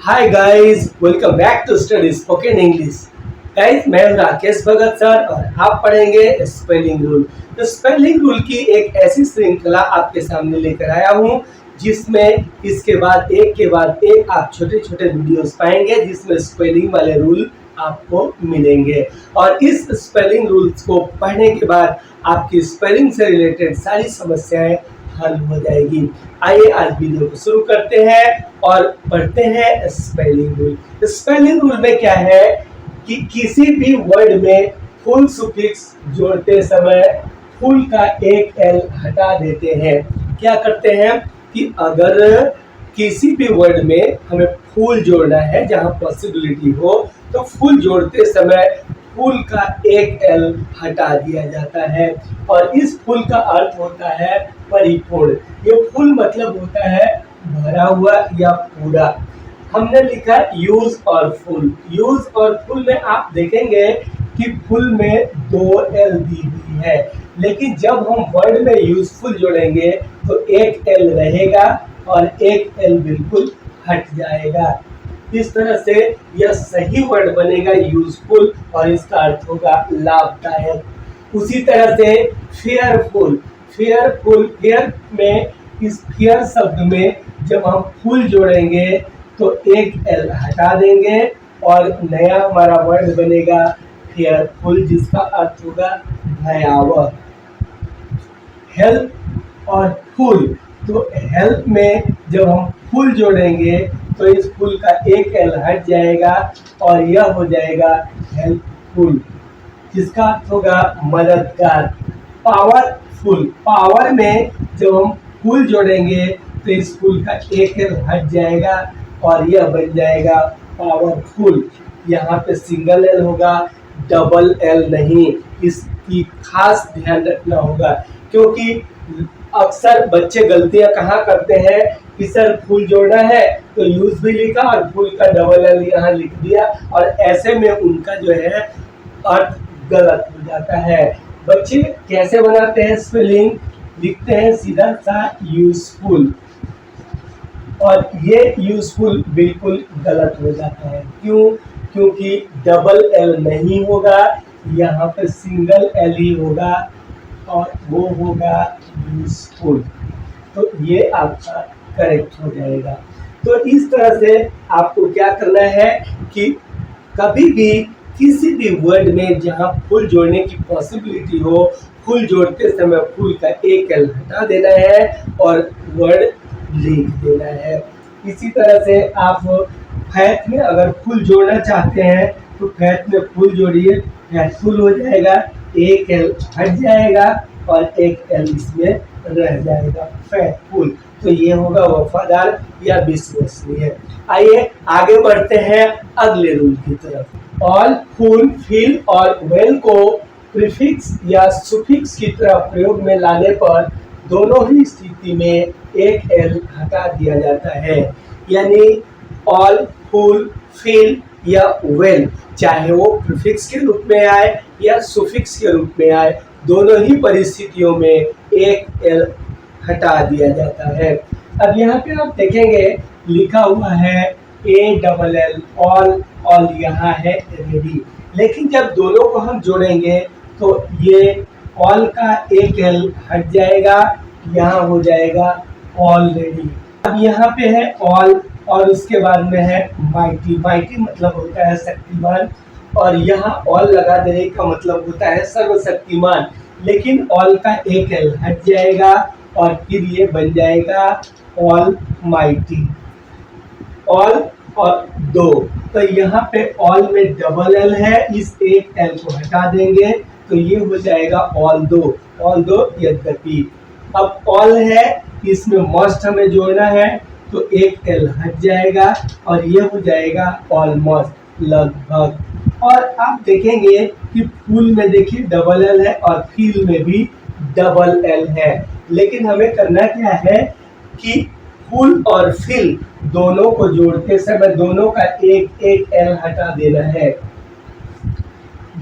Hi guys, welcome back to study spoken English. Guys, मैं हूं Rakesh Bhagat sir और आप पढ़ेंगे स्पेलिंग रूल। तो स्पेलिंग रूल की एक ऐसी श्रृंखला आपके सामने लेकर आया हूं जिसमें इसके बाद एक आप छोटे छोटे वीडियोस पाएंगे जिसमें स्पेलिंग वाले रूल आपको मिलेंगे। और इस स्पेलिंग रूल्स को पढ़ने के बाद आपकी स्पेलिंग से रिलेटेड सारी समस्याएं हल हो जाएगी। आइए आज वीडियो को शुरू करते हैं और पढ़ते हैं स्पेलिंग रूल। स्पेलिंग रूल में क्या है कि किसी भी वर्ड में फुल सुफिक्स जोड़ते समय फुल का एक एल हटा देते हैं। क्या करते हैं कि अगर किसी भी वर्ड में हमें फुल जोड़ना है जहां पॉसिबिलिटी हो तो फुल जोड़ते समय फुल का एक एल हटा दिया जाता है। और इस फुल का अर्थ होता है परिपूर्ण। ये फुल मतलब होता है भरा हुआ या पूरा। हमने लिखा यूज और फुल। यूज और फुल में आप देखेंगे कि फुल में दो एल दी हुई है, लेकिन जब हम वर्ड में यूजफुल जोड़ेंगे तो एक एल रहेगा और एक एल बिल्कुल हट जाएगा। इस तरह से यह सही वर्ड बनेगा यूजफुल और इसका अर्थ होगा लाभदायक। उसी तरह से फेयरफुल। फेयर में इस फेयर शब्द में जब हम फुल जोड़ेंगे तो एक एल हटा देंगे और नया हमारा वर्ड बनेगा फेयरफुल जिसका अर्थ होगा भयावह। हेल्प और फुल, तो हेल्प में जब हम फुल जोड़ेंगे तो इस फुल का एक एल हट जाएगा और यह हो जाएगा हेल्पफुल जिसका अर्थ होगा मददगार। पावरफुल, पावर में जब हम फुल जोड़ेंगे तो इस फुल का एक एल हट जाएगा और यह बन जाएगा पावरफुल। यहाँ पे सिंगल एल होगा, डबल एल नहीं। इसकी खास ध्यान रखना होगा क्योंकि अक्सर बच्चे गलतियां कहाँ करते हैं कि सर फुल जोड़ना है तो यूज भी लिखा और फुल का डबल एल यहाँ लिख दिया और ऐसे में उनका जो है अर्थ गलत हो जाता है। बच्चे कैसे बनाते हैं स्पेलिंग, लिखते हैं सीधा सा यूजफुल और ये यूजफुल बिल्कुल गलत हो जाता है। क्यों? क्योंकि डबल एल नहीं होगा, यहाँ पे सिंगल एल ही होगा और वो होगा यूजफुल। तो ये आपका करेक्ट हो जाएगा। तो इस तरह से आपको क्या करना है कि कभी भी किसी भी वर्ड में जहां फुल जोड़ने की पॉसिबिलिटी हो फुल जोड़ते समय फुल का एक एल हटा देना है और वर्ड लिख देना है। इसी तरह से आप फैट में अगर फुल जोड़ना चाहते हैं तो फैट में फुल जोड़िए, फैटफुल हो जाएगा, एक एल हट जाएगा और एक एल इसमें रह जाएगा, फैटफुल। तो ये होगा वफादार या विश्वसनीय। आइए आगे बढ़ते हैं अगले रूल की तरफ। ऑल, फुल, फिल और वेल को प्रीफिक्स या सुफिक्स की तरह प्रयोग में लाने पर दोनों ही स्थिति में एक एल हटा दिया जाता है। यानी ऑल, फुल, फिल या वेल चाहे वो प्रीफिक्स के रूप में आए या सुफिक्स के रूप में आए, दोनों ही परिस्थितियों में एक एल हटा दिया जाता है। अब यहाँ पे आप देखेंगे लिखा हुआ है A double L all, all यहाँ है रेडी, लेकिन जब दोनों को हम जोड़ेंगे तो ये ऑल का एक एल हट जाएगा, यहाँ हो जाएगा ऑलरेडी। अब यहाँ पे है ऑल और उसके बाद में है माइटी। माइटी मतलब होता है शक्तिमान और यहाँ ऑल लगा देने का मतलब होता है सर्वशक्तिमान, लेकिन ऑल का एक एल हट जाएगा और फिर ये बन जाएगा ऑल माइटी। ऑल और दो, तो यहाँ पे ऑल में डबल एल है, इस एक एल को हटा देंगे तो ये हो जाएगा ऑल दो। ऑल दो यद्यपि। अब ऑल है, इसमें मस्ट हमें जोड़ना है तो एक एल हट जाएगा और ये हो जाएगा ऑलमोस्ट, लगभग। और आप देखेंगे कि फुल में देखिए डबल एल है और फिल में भी डबल एल है, लेकिन हमें करना क्या है कि फुल और फिल दोनों को जोड़ते समय दोनों का एक एक एल हटा देना है।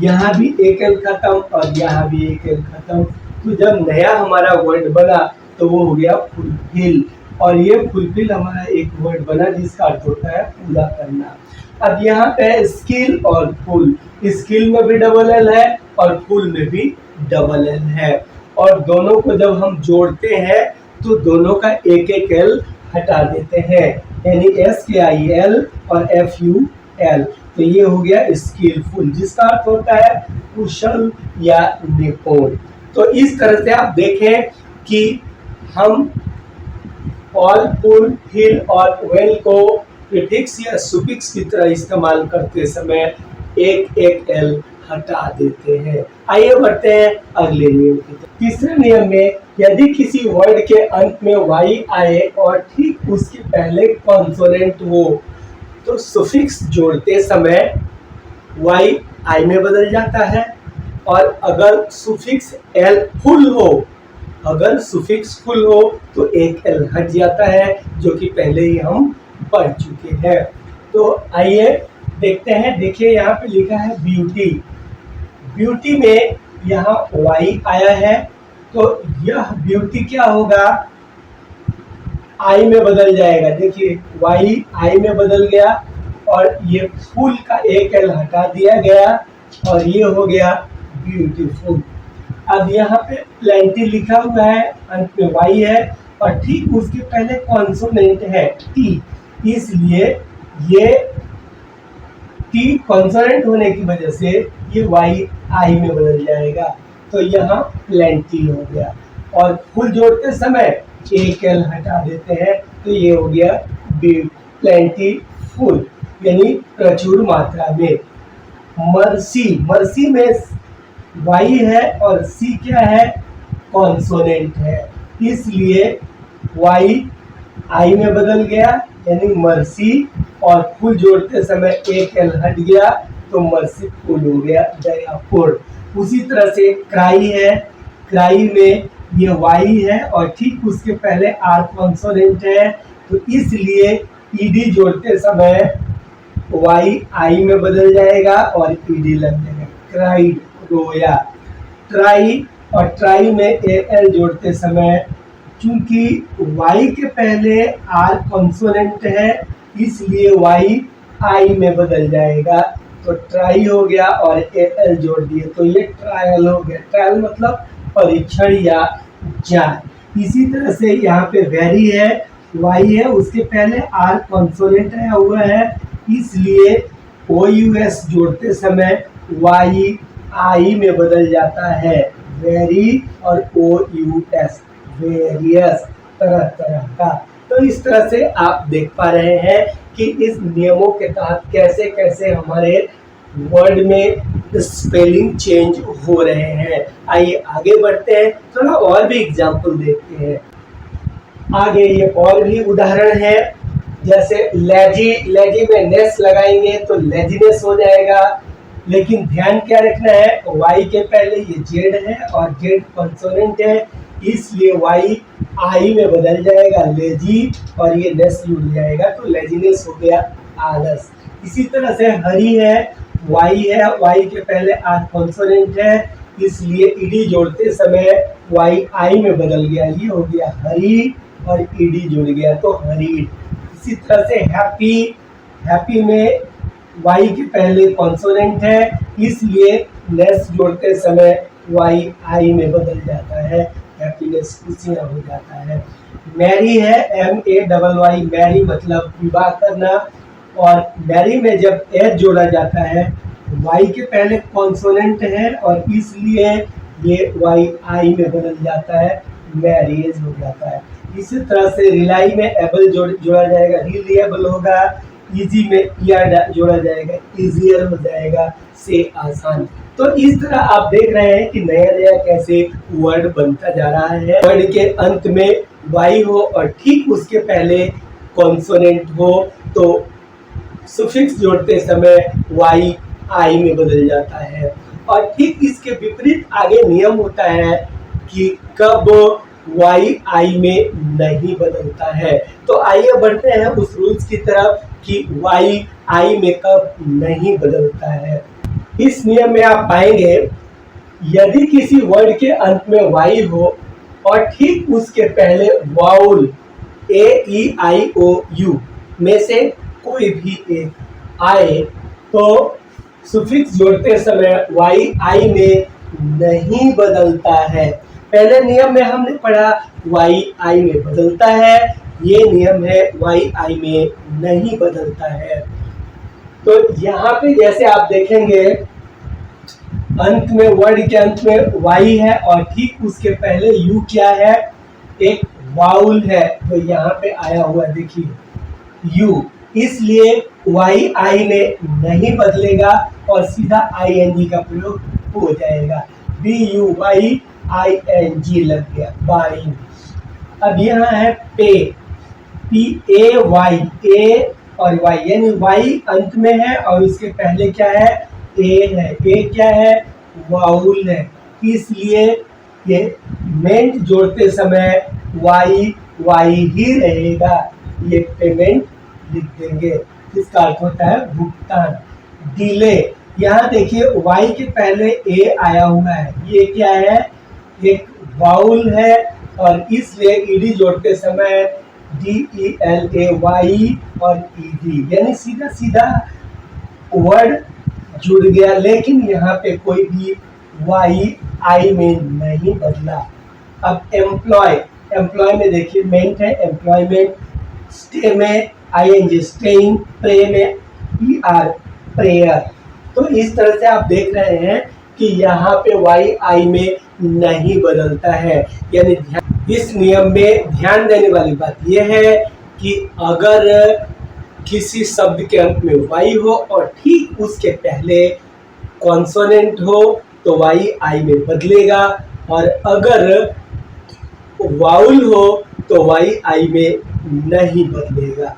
यहाँ भी एक एल खत्म और यहाँ भी एक एल खत्म। तो जब नया हमारा वर्ड बना तो वो हो गया फुलफिल। और ये फुलफिल हमारा एक वर्ड बना जिसका अर्थ होता है पूरा करना। अब यहाँ पे स्किल और फुल, स्किल में भी डबल एल है और फुल में भी डबल एल है, और दोनों को जब हम जोड़ते हैं तो दोनों का एक एक एल हटा देते हैं, यानी SKIL और FUL। तो ये हो गया स्किलफुल, जिसका अर्थ होता है कुशल या निपुण। तो इस तरह से आप देखें कि हम ऑल, फुल, फिल और वेल को प्रीफिक्स या सुफिक्स की तरह इस्तेमाल करते समय एक एक एल हटा देते हैं। आइए बढ़ते हैं अगले नियम की तरफ। तीसरे नियम में यदि किसी वर्ड के अंत में वाई आए और ठीक उसके पहले कॉन्सोनेंट हो तो सुफिक्स जोड़ते समय वाई आई में बदल जाता है, और अगर सुफिक्स एल फुल हो, अगर सुफिक्स फुल हो तो एक एल हट जाता है, जो कि पहले ही हम पढ़ चुके हैं। तो आइए देखते हैं। देखिए यहाँ पे लिखा है ब्यूटी, ब्यूटी में यहाँ वाई आया है, तो यह ब्यूटी क्या होगा, आई में बदल जाएगा। देखिए वाई आई में बदल गया और ये फुल का एक एल हटा दिया गया और ये हो गया ब्यूटीफुल। अब यहाँ पे प्लेंटी लिखा हुआ है, अंत में वाई है और ठीक उसके पहले कॉन्सोनेंट है टी, इसलिए ये टी कॉन्सोनेंट होने की वजह से ये वाई आई में बदल जाएगा, तो यहाँ प्लेंटी हो गया। और फुल जोड़ते समय एक एल हटा देते हैं, तो ये हो गया प्लेंटी फुल, यानी प्रचुर मात्रा में। मर्सी, मर्सी में वाई है और सी क्या है, कॉन्सोनेंट है, इसलिए वाई आई में बदल गया यानी मर्सी, और फुल जोड़ते समय एक एल हट गया तो मर्सी फुल हो गया, दयापूर्ण। उसी तरह से क्राई है, क्राई में ये वाई है और ठीक उसके पहले आर कॉन्सोनेंट है, तो इसलिए ईडी जोड़ते समय वाई आई में बदल जाएगा और ईडी लग जाएगा, क्राइड, रोया। ट्राई और ट्राई में एल जोड़ते समय चूंकि वाई के पहले आर कॉन्सोनेंट है, इसलिए वाई आई में बदल जाएगा, तो ट्राई हो गया और एल जोड़ दिए तो ये ट्रायल हो गया। ट्रायल मतलब परीक्षण या जांच। इसी तरह से यहाँ पे वेरी है, वाई है उसके पहले आर कॉन्सोनेंट आया हुआ है, इसलिए OUS जोड़ते समय वाई आई में बदल जाता है, वेरी और OUS वेरियस, तरह तरह का। तो इस तरह से आप देख पा रहे हैं कि इस नियमों के तहत कैसे कैसे हमारे वर्ड में स्पेलिंग चेंज हो रहे हैं। आइए आगे बढ़ते हैं, थोड़ा और भी एग्जाम्पल देखते हैं। आगे ये और भी उदाहरण है, जैसे लेजी, लेजी में नेस लगाएंगे तो लेजीनेस हो जाएगा, लेकिन ध्यान क्या रखना है, वाई के पहले ये जेड है और जेड कॉन्सोनेंट है, इसलिए वाई आई में बदल जाएगा लेजी और ये नेस जुड़ जाएगा तो लेजीनेस हो गया, आलस। इसी तरह से हरी है, वाई है, वाई के पहले आर कॉन्सोनेंट है, इसलिए ईडी जोड़ते समय वाई आई में बदल गया, ये हो गया हरी और ईडी जुड़ गया तो हरीड। इसी तरह से हैप्पी, हैप्पी में वाई के पहले कॉन्सोनेंट है, इसलिए नेस जोड़ते समय वाई आई में बदल जाता है, हैप्पीनेस, खुशियाँ हो जाता है। मैरी है, MAYY, मैरी मतलब विवाह करना, और मैरी में जब एच जोड़ा जाता है, वाई के पहले कॉन्सोनेंट है और इसलिए ये वाई आई में बदल जाता है, मैरिज हो जाता है। इसी तरह से रिलाई में एबल जोड़ा जाएगा, रिलायबल होगा, इजी में ईआर जोड़ा जाएगा, इजियर हो जाएगा, से आसान। तो इस तरह आप देख रहे हैं कि नया नया कैसे वर्ड बनता जा रहा है। वर्ड के अंत में वाई हो और ठीक उसके पहले कॉन्सोनेंट हो तो सुफिक्स जोड़ते समय वाई आई में बदल जाता है, और ठीक इसके विपरीत आगे नियम होता है कि कब वाई आई में नहीं बदलता है। तो आइए बढ़ते हैं उस रूल्स की तरफ कि वाई आई में कब नहीं बदलता है। इस नियम में आप पाएंगे यदि किसी वर्ड के अंत में वाई हो और ठीक उसके पहले वाउल AEIOU में से कोई भी एक आए तो सुफिक्स जोड़ते समय वाई आई में नहीं बदलता है। पहले नियम में हमने पढ़ा वाई आई में बदलता है, ये नियम है वाई आई में नहीं बदलता है। तो यहाँ पे जैसे आप देखेंगे अंत में, वर्ड के अंत में वाई है और ठीक उसके पहले यू क्या है, एक वाउल है, तो यहाँ पे आया हुआ देखिए यू, इसलिए वाई आई में नहीं बदलेगा और सीधा ING का प्रयोग हो जाएगा। BUYING लग गया, बाइंग। अब यहाँ है पे, PAY, ए और वाई, यानी वाई अंत में है और उसके पहले क्या है, ए है। ए क्या है, वाउल है, इसलिए ये मेंट जोड़ते समय वाई वाई ही रहेगा। ये पेमेंट लिख देंगे, इसका अर्थ होता है भुगतान। डिले, यहाँ देखिए वाई के पहले ए आया हुआ है, ये क्या है, एक वाउल है और इसलिए ईडी जोड़ते समय DELAY और ED, यानी सीधा सीधा वर्ड जुड़ गया, लेकिन यहाँ पे कोई भी वाई आई में नहीं बदला। अब एम्प्लॉय, एम्प्लॉय में देखिए मेंट है, एम्प्लॉयमेंट, स्टे में ING स्टेइंग, प्रे में PR प्रेयर। तो इस तरह से आप देख रहे हैं कि यहाँ पे वाई आई में नहीं बदलता है। यानी इस नियम में ध्यान देने वाली बात यह है कि अगर किसी शब्द के अंत में वाई हो और ठीक उसके पहले कॉन्सोनेंट हो तो वाई आई में बदलेगा, और अगर वाउल हो तो वाई आई में नहीं बदलेगा।